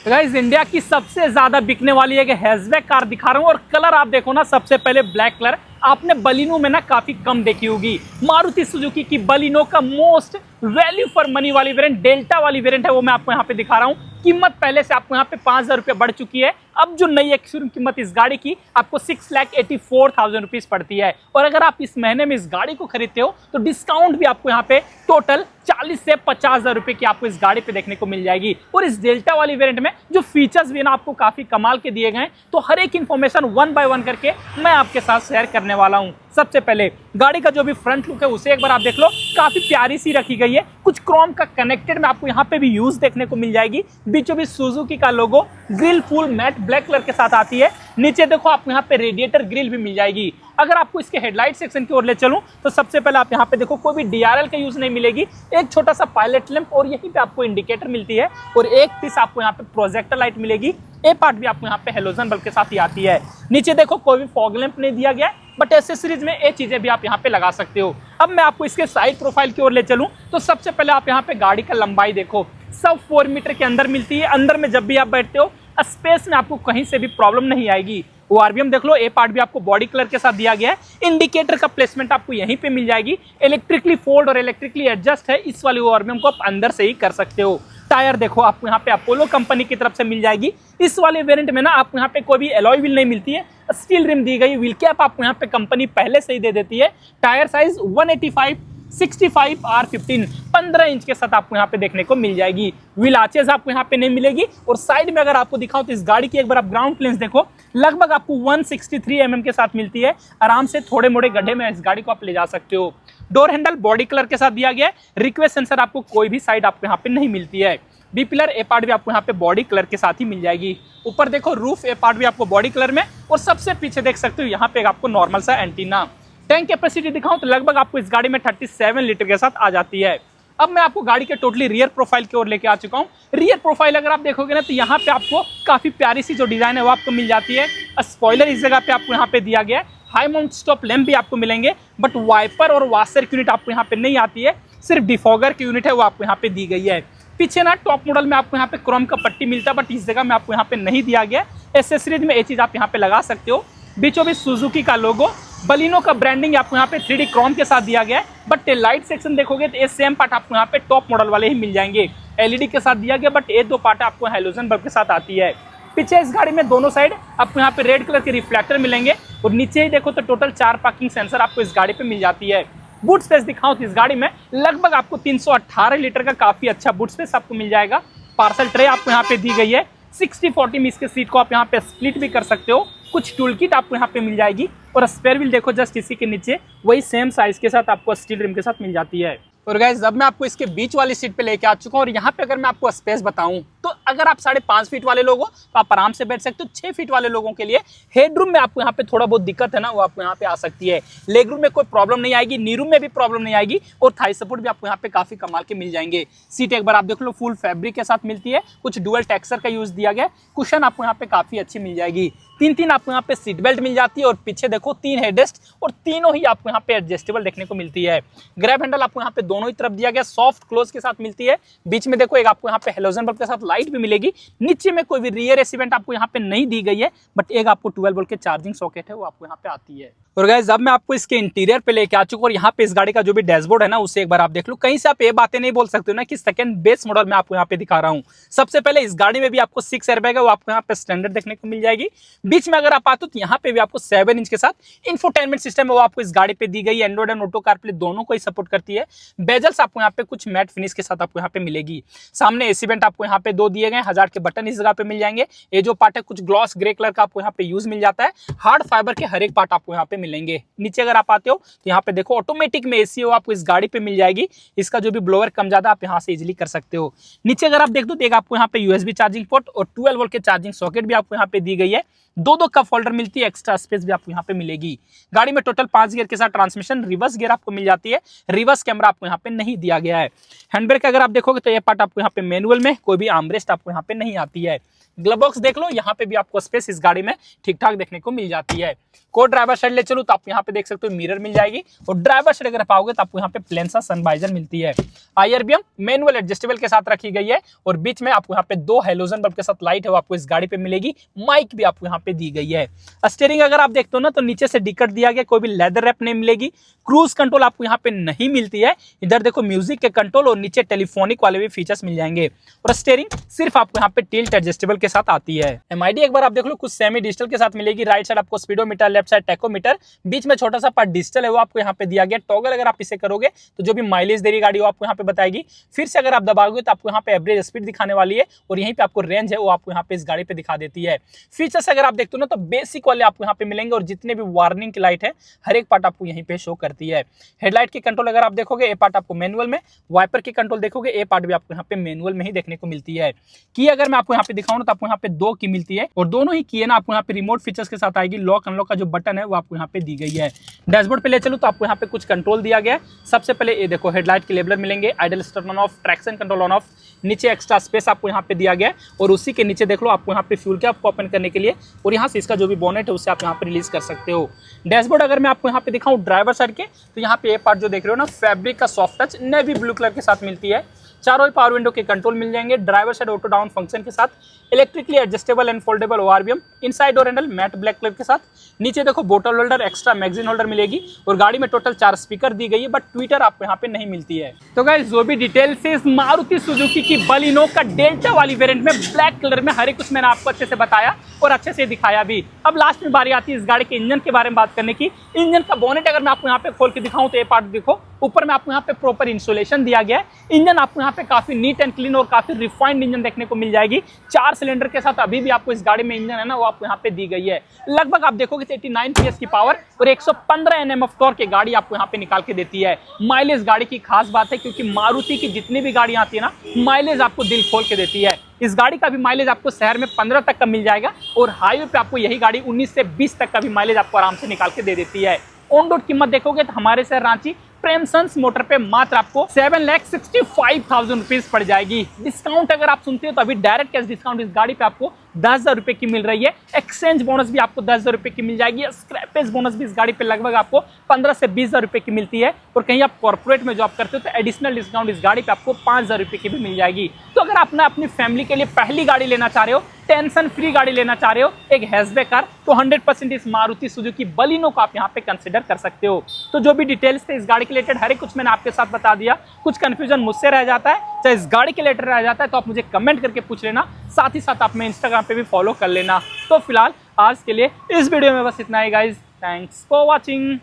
Guys India की सबसे ज्यादा बिकने वाली एक हैचबैक कार दिखा रहा हूँ और कलर आप देखो ना, सबसे पहले ब्लैक कलर आपने बलिनो में ना काफी कम देखी होगी। मारुति सुजुकी की बलिनो का मोस्ट वैल्यू फॉर मनी वाली वेरिएंट, डेल्टा वाली वेरिएंट है, वो मैं आपको यहाँ पे दिखा रहा हूँ। कीमत पहले से आपको यहाँ पे 5,000 रुपये बढ़ चुकी है। अब जो नई एक्सशोरूम कीमत इस गाड़ी की आपको 6,84,000 रुपीज पड़ती है। और अगर आप इस महीने में इस गाड़ी को खरीदते हो तो डिस्काउंट भी आपको यहाँ पे टोटल 40 से 50,000 रुपए की आपको इस गाड़ी पे देखने को मिल जाएगी। और इस डेल्टा वाली वेरिएंट में जो फीचर्स भी ना आपको काफी कमाल के दिए गए, तो हर एक इन्फॉर्मेशन वन बाय वन करके मैं आपके साथ शेयर करने वाला हूँ। सबसे पहले गाड़ी का जो भी फ्रंट लुक है उसे एक बार आप देख लो, काफी प्यारी सी रखी गई है। कुछ क्रोम का कनेक्टेड में आपको यहाँ पे भी यूज देखने को मिल जाएगी। बीचों बीच सुजुकी का logo grille full matte black colour के साथ आती है। नीचे देखो आपको यहाँ पे रेडिएटर ग्रिल भी मिल जाएगी। अगर आपको इसके हेडलाइट सेक्शन की ओर ले चलूं तो सबसे पहले आप यहाँ पे देखो कोई भी डीआरएल का यूज नहीं मिलेगी। एक छोटा सा पायलट लैंप और यहीं पे आपको इंडिकेटर मिलती है और एक पीस आपको यहाँ पे प्रोजेक्टर लाइट मिलेगी। ए पार्ट भी आपको यहाँ पे हेलोजन बल्ब के साथ ही आती है। नीचे देखो कोई भी फॉग लैंप नहीं दिया गया है, बट एसेसरीज में ये चीजें भी आप यहाँ पे लगा सकते हो। अब मैं आपको इसके साइड प्रोफाइल की ओर ले चलूं तो सबसे पहले आप यहाँ पे गाड़ी का लंबाई देखो, सब 4 मीटर के अंदर मिलती है। अंदर में जब भी आप बैठते हो स्पेस में आपको कहीं से भी प्रॉब्लम नहीं आएगी। ओआरबीएम देख लो, ए पार्ट भी आपको बॉडी कलर के साथ दिया गया है। इंडिकेटर का प्लेसमेंट आपको यहीं पे मिल जाएगी। इलेक्ट्रिकली फोल्ड और इलेक्ट्रिकली एडजस्ट है, इस वाली ओआरबीएम को आप अंदर से ही कर सकते हो। टायर देखो आपको यहाँ पे अपोलो कंपनी की तरफ से मिल जाएगी। इस वाले वेरिएंट में ना आपको यहाँ पे कोई भी एलॉय व्हील नहीं मिलती है, स्टील रिम दी गई। व्हील कैप आपको यहाँ पे कंपनी पहले से ही दे देती है। टायर साइज 185/65 R15 15 इंच के साथ आपको यहाँ पे देखने को मिल जाएगी। व्हील आर्चेज आपको यहाँ पे नहीं मिलेगी। और साइड में अगर आपको दिखाऊं तो इस गाड़ी की एक बार आप ग्राउंड क्लियरेंस देखो, लगभग आपको 163 mm के साथ मिलती है। आराम से थोड़े मोड़े गड्ढे में इस गाड़ी को आप ले जा सकते हो। डोर हैंडल बॉडी कलर के साथ दिया गया है। रिक्वेस्ट सेंसर आपको कोई भी साइड आपको यहाँ पे नहीं मिलती है। बी पिलर ए पार्ट भी आपको यहाँ पे बॉडी कलर के साथ ही मिल जाएगी। ऊपर देखो रूफ ए पार्ट भी आपको बॉडी कलर में, और सबसे पीछे देख सकते हो यहाँ पे आपको नॉर्मल सा एंटीना। टैंक कैपेसिटी दिखाऊं तो लगभग आपको इस गाड़ी में 37 लीटर के साथ आ जाती है। अब मैं आपको गाड़ी के टोटली रियर प्रोफाइल की ओर लेके आ चुका हूँ। रियर प्रोफाइल अगर आप देखोगे ना तो यहाँ पे आपको काफी प्यारी सी जो डिजाइन है वो आपको मिल जाती है। स्पॉइलर इस जगह पे आपको यहाँ पे दिया गया है। हाई माउंट स्टॉप लैंप भी आपको मिलेंगे, बट वाइपर और वॉशर की यूनिट आपको यहाँ पे नहीं आती है। सिर्फ डिफॉगर की यूनिट है वो आपको यहाँ पे दी गई है। पीछे ना टॉप मॉडल में आपको यहाँ पे क्रोम का पट्टी मिलता है, बट इस जगह में आपको यहाँ पे नहीं दिया गया। एसेसरीज में ये चीज आप यहाँ पे लगा सकते हो। बीचों बीच सुजुकी का लोगो, बलिनो का ब्रांडिंग आपको यहाँ पे 3D क्रोम के साथ दिया गया है। बट लाइट सेक्शन देखोगे तो ये सेम पार्ट आपको यहाँ पे टॉप मॉडल वाले ही मिल जाएंगे। एलईडी के साथ दिया गया, बट ये दो पार्ट आपको हेलोजन बल्ब के साथ आती है। पीछे इस गाड़ी में दोनों साइड आपको यहाँ पे रेड कलर के रिफ्लेक्टर मिलेंगे। और नीचे ही देखो तो टोटल 4 पार्किंग सेंसर आपको इस गाड़ी पे मिल जाती है। बूट स्पेस दिखाऊं तो इस गाड़ी में लगभग आपको 318 लीटर का काफी अच्छा बूट स्पेस आपको मिल जाएगा। पार्सल ट्रे आपको यहाँ पे दी गई है। 60-40 में इसके सीट को आप यहाँ पे स्प्लिट भी कर सकते हो। कुछ टूल किट आपको यहाँ पे मिल जाएगी। और स्पेयर व्हील देखो जस्ट इसी के नीचे वही सेम साइज के साथ आपको स्टील रिम के साथ मिल जाती है। और गाइस अब मैं आपको इसके बीच वाली सीट पे लेके आ चुका हूँ। और यहाँ पे अगर मैं आपको स्पेस बताऊं तो अगर आप 5.5 फीट वाले लोग हो तो आप आराम से बैठ सकते हो। 6 फीट वाले लोगों के लिए हेडरूम में आपको यहाँ पे थोड़ा बहुत दिक्कत है ना, वो आपको यहाँ पे आ सकती है। लेग रूम में कोई प्रॉब्लम नहीं आएगी, नी रूम में भी प्रॉब्लम नहीं आएगी। और थाई सपोर्ट भी आपको यहाँ पे काफी कमाल के मिल जाएंगे। सीट एक बार आप देख लो फुल फैब्रिक के साथ मिलती है। कुछ डुअल टेक्सचर का यूज दिया गया। कुशन आपको यहाँ पे काफी अच्छी मिल जाएगी। 3 आपको यहाँ पे सीट बेल्ट मिल जाती है। और पीछे देखो 3 हेडरेस्ट, और तीनों ही आपको यहाँ पे एडजस्टेबल देखने को मिलती है। ग्रैब हैंडल आपको यहाँ पे दोनों ही तरफ दिया गया, सॉफ्ट क्लोज के साथ मिलती है। बीच में देखो एक आपको यहाँ पे हेलोजन बल्ब के साथ लाइट भी मिलेगी। नीचे में कोई भी रियर एसिवेंट आपको यहाँ पे नहीं दी गई है, बट एक आपको 12 वोल्ट के चार्जिंग सॉकेट है वो आपको यहाँ पे आती है। और गाइस अब मैं आपको इसके इंटीरियर पे लेके आ चुका हूँ। और यहाँ पे इस गाड़ी का जो भी डैशबोर्ड है ना उसे एक बार आप देख लो। कहीं से आप ये बातें नहीं बोल सकते हो ना कि सेकंड बेस मॉडल में आपको यहाँ पे दिखा रहा हूँ। सबसे पहले इस गाड़ी में भी आपको 6 एयरबैग है वो आपको यहाँ पे स्टैंडर्ड देखने को मिल जाएगी। बीच में अगर आप आते हो तो यहाँ पे भी आपको 7 इंच के साथ इंफोटेनमेंट सिस्टम है वो आपको इस गाड़ी पे दी गई है। एंड्रॉइड एंड ऑटो कारप्ले दोनों को ही सपोर्ट करती है। बेजल्स आपको यहाँ पे कुछ मैट फिनिश के साथ आपको यहाँ पे मिलेगी। सामने एसी वेंट आपको यहाँ पे 2 दिए गए। हजार्ड के बटन इस जगह पे मिल जाएंगे। ये जो पार्ट है कुछ ग्लॉस ग्रे कलर का आपको यहाँ पे यूज मिल जाता है। हार्ड फाइबर के हर एक पार्ट आपको यहाँ पे मिलेंगे। नीचे अगर आप आते हो तो यहाँ पे देखो ऑटोमेटिक में एसी हो आपको इस गाड़ी पे मिल जाएगी। इसका जो भी ब्लोअर कम ज्यादा आप यहाँ से इजिली कर सकते हो। नीचे अगर आप देख दो तो एक आपको यहाँ पे यूएसबी चार्जिंग पोर्ट और 12 वोल्ट के चार्जिंग सॉकेट भी आपको यहाँ पे दी गई है। दो कप होल्डर मिलती है, एक्स्ट्रा स्पेस भी आपको यहाँ पे मिलेगी। गाड़ी में टोटल 5 गियर के साथ ट्रांसमिशन, रिवर्स गियर आपको मिल जाती है, रिवर्स कैमरा आपको यहाँ पे नहीं दिया गया है। हैंड ब्रेक अगर आप देखोगे तो ये पार्ट आपको यहाँ पे मैनुअल में, कोई भी आर्मरेस्ट आपको यहाँ पे नहीं आती है। ग्लव बॉक्स देख लो, यहाँ पे भी आपको स्पेस इस गाड़ी में ठीक ठाक देखने को मिल जाती है। को ड्राइवर साइड ले चलो तो आप यहाँ पे देख सकते हो मिरर मिल जाएगी, और ड्राइवर साइड अगर पाओगे तो आपको यहाँ पे प्लेन सा सनवाइजर मिलती है। आईआरबीएम मैनुअल एडजस्टेबल के साथ रखी गई है, और बीच में आपको यहाँ पे 2 हेलोजन बल्ब के साथ लाइट है वो आपको इस गाड़ी पे मिलेगी। माइक भी आपको यहाँ पे दी गई है। स्टीयरिंग अगर आप देखते हो ना तो नीचे से डिकट दिया गया, कोई भी लेदर रैप नहीं मिलेगी। क्रूज कंट्रोल आपको यहाँ पे नहीं मिलती है। इधर देखो म्यूजिक के कंट्रोल और नीचे टेलीफोनिक वाले भी फीचर्स मिल जाएंगे, और स्टीयरिंग सिर्फ आपको यहाँ पे टिल्ट एडजस्टेबल के साथ आती है। एमआईडी एक बार आप देख लो कुछ सेमी डिजिटल के साथ मिलेगी। राइट साइड आपको स्पीडोमीटर, लेफ्ट साइड टैकोमीटर, बीच में छोटा सा पार्ट डिजिटल है वो आपको यहाँ पे दिया गया। टॉगल अगर आप इसे करोगे तो जो भी माइलेज दे रही गाड़ी वो आपको यहाँ पे बताएगी। फिर से अगर आप दबाओगे तो आपको यहाँ पे एवरेज स्पीड दिखाने वाली है, और यहीं पे आपको रेंज है वो आपको यहाँ पे इस गाड़ी पे दिखा देती है। फीचर्स अगर आप देखते हो ना तो बेसिक वाले आपको यहाँ पे मिलेंगे, और जितने भी वार्निंग की लाइट है हर एक पार्ट आपको यहीं पे शो करती है। हेडलाइट की कंट्रोल अगर आप देखोगे ये पार्ट आपको मैनुअल में, वाइपर की कंट्रोल देखोगे ये पार्ट भी आपको यहाँ पे मैनुअल में ही देखने को मिलती है। की अगर मैं आपको यहाँ पे दिखाऊं तो आपको यहाँ पे 2 की मिलती है, और दोनों ही की है ना आपको यहाँ पे रिमोट फीचर्स के साथ आएगी। लॉक अनलॉक का जो बटन है वो आपको यहाँ पे दी गई है। डैशबोर्ड पे ले चलो तो आपको यहाँ पे कुछ कंट्रोल दिया गया है। सबसे पहले ये देखो हेडलाइट के लेबलर मिलेंगे, idol start on off, traction control on off, नीचे एक्स्ट्रा स्पेस आपको यहाँ पे दिया गया है, और उसी के नीचे देख लो आपको यहाँ पे फ्यूल कैप ओपन करने के लिए, और यहाँ से इसका जो भी बोनेट है उसे आप यहाँ पे रिलीज कर सकते हो। डैशबोर्ड अगर मैं आपको यहाँ पे दिखाऊं ड्राइवर साइड के तो यहाँ पे ये पार्ट जो देख रहे हो ना फैब्रिक का soft touch navy blue colour के साथ मिलती है। चारों ही पावर विंडो के कंट्रोल मिल जाएंगे। Driver side auto down function के साथ, electrically adjustable and foldable ORVM, inside door handle mat black colour के साथ, नीचे देखो बोतल होल्डर, एक्स्ट्रा मैगजीन होल्डर मिलेगी, और गाड़ी में टोटल 4 स्पीकर दी गई है, बट ट्विटर आपको यहाँ पे नहीं मिलती है। तो गाइस जो भी डिटेल से इस मारुति सुजुकी की बलिनो का डेल्टा वाली वेरिएंट में ब्लैक कलर में हर एक कुछ मैंने आपको अच्छे से बताया और अच्छे से दिखाया भी। अब लास्ट में बारी आती है इस गाड़ी के इंजन के बारे में बात करने की। इंजन का बोनेट अगर मैं आपको यहाँ पे खोल के दिखाऊं तो ये पार्ट देखो, ऊपर में आपको यहाँ पे प्रॉपर इंसुलेशन दिया गया है। इंजन आपको यहाँ पे काफी नीट एंड क्लीन और काफी रिफाइंड इंजन देखने को मिल जाएगी। 4 सिलेंडर के साथ अभी भी आपको इस गाड़ी में इंजन है ना वो आपको यहाँ पे दी गई है। लगभग आप देखोगे 89 PS की पावर और 115 Nm ऑफ टॉर्क की गाड़ी आपको यहाँ पे निकाल के देती है। माइलेज गाड़ी की खास बात है, क्योंकि मारुति की जितनी भी गाड़ियां आती है ना माइलेज आपको दिल खोल के देती है। इस गाड़ी का भी माइलेज आपको शहर में 15 तक का मिल जाएगा, और हाईवे पे आपको यही गाड़ी 19 से 20 तक का भी माइलेज आपको आराम से निकाल के दे देती है। ऑन रोड कीमत देखोगे तो हमारे शहर रांची प्रेमसंस मोटर पे मात्र आपको 7,65,000 रुपीज पड़ जाएगी। डिस्काउंट अगर आप सुनते हो तो अभी डायरेक्ट कैश डिस्काउंट इस गाड़ी पे आपको 10,000 रुपए की मिल रही है। एक्सचेंज बोनस भी आपको 10,000 रुपए की मिल जाएगी। स्क्रैपेज बोनस भी इस गाड़ी पे लगभग आपको 15 से 20,000 रुपए की मिलती है, और कहीं आप कॉर्पोरेट में जॉब करते हो तो एडिशनल डिस्काउंट इस गाड़ी पे आपको 5,000 रुपए की भी मिल जाएगी। तो अगर आप ना अपनी फैमिली के लिए पहली गाड़ी लेना चाह रहे हो, टेंशन फ्री गाड़ी लेना चाह रहे हो, एक हैचबैक कार, तो 100% इस मारुति सुजुकी बलिनो को आप यहाँ पे कंसिडर कर सकते हो। तो जो भी डिटेल्स थे इस गाड़ी के रिलेटेड हर एक कुछ मैंने आपके साथ बता दिया। कुछ कंफ्यूजन मुझसे रह जाता है, चाहे इस गाड़ी के रिलेटेड रह जाता है, तो आप मुझे कमेंट करके पूछ लेना। साथ ही साथ आप मैं इंस्टाग्राम पे भी फॉलो कर लेना। तो फिलहाल आज के लिए इस वीडियो में बस इतना ही गाइज। Thanks for watching.